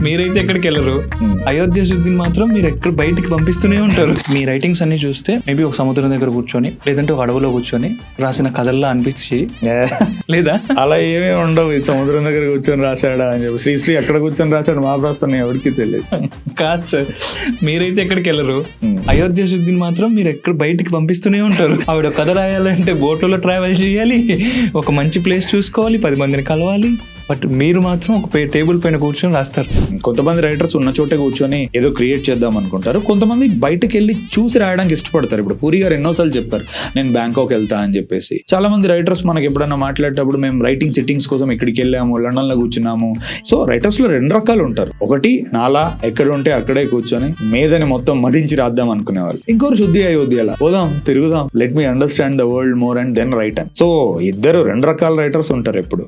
మీరైతే ఎక్కడికి వెళ్ళరు. అయోధ్య శుద్ధిని మాత్రం మీరు ఎక్కడ బయటికి పంపిస్తూనే ఉంటారు. మీ రైటింగ్స్ అన్ని చూస్తే మేబీ ఒక సముద్రం దగ్గర కూర్చొని లేదంటే ఒక అడవిలో కూర్చొని రాసిన కథల్లా అనిపించి లేదా అలా ఏమీ ఉండవు. ఈ సముద్రం దగ్గర కూర్చొని రాశాడా అని చెప్పి శ్రీశ్రీ ఎక్కడ కూర్చొని రాశాడు మహాప్రస్థానం ఎవరికి తెలియదు. కాదు సార్, మీరైతే ఎక్కడికి వెళ్ళరు. అయోధ్య శుద్ధిని మాత్రం మీరు ఎక్కడ బయటికి పంపిస్తూనే ఉంటారు. ఆవిడ కథ రాయాలంటే బోట్లలో ట్రావెల్ చేయాలి, ఒక మంచి ప్లేస్ చూసుకోవాలి, 10 మందిని కలవాలి. బట్ మీరు మాత్రం ఒక టేబుల్ పైన కూర్చొని రాస్తారు. కొంతమంది రైటర్స్ ఉన్న చోటే కూర్చొని ఏదో క్రియేట్ చేద్దాం అనుకుంటారు. కొంతమంది బయటకు వెళ్ళి చూసి రాయడానికి ఇష్టపడతారు. ఇప్పుడు పూరి గారు ఎన్నోసార్లు చెప్పారు నేను బ్యాంకాక్ వెళ్తా అని చెప్పేసి. చాలా మంది రైటర్స్ మనకి ఎప్పుడైనా మాట్లాడేటప్పుడు మేము రైటింగ్ సిట్టింగ్స్ కోసం ఇక్కడికి వెళ్ళాము, లండన్ లో కూర్చున్నాము. సో రైటర్స్ లో 2 రకాలు ఉంటారు. ఒకటి నాలా ఎక్కడ ఉంటే అక్కడే కూర్చొని మేదని మొత్తం మదించి రాద్దాం అనుకునేవాళ్ళు. ఇంకోరు శుద్ధి అయోధ్యలా పోదాం తిరుగుదాం, let me understand the world more and then write అని. సో ఇద్దరు 2 రకాల రైటర్స్ ఉంటారు ఎప్పుడు.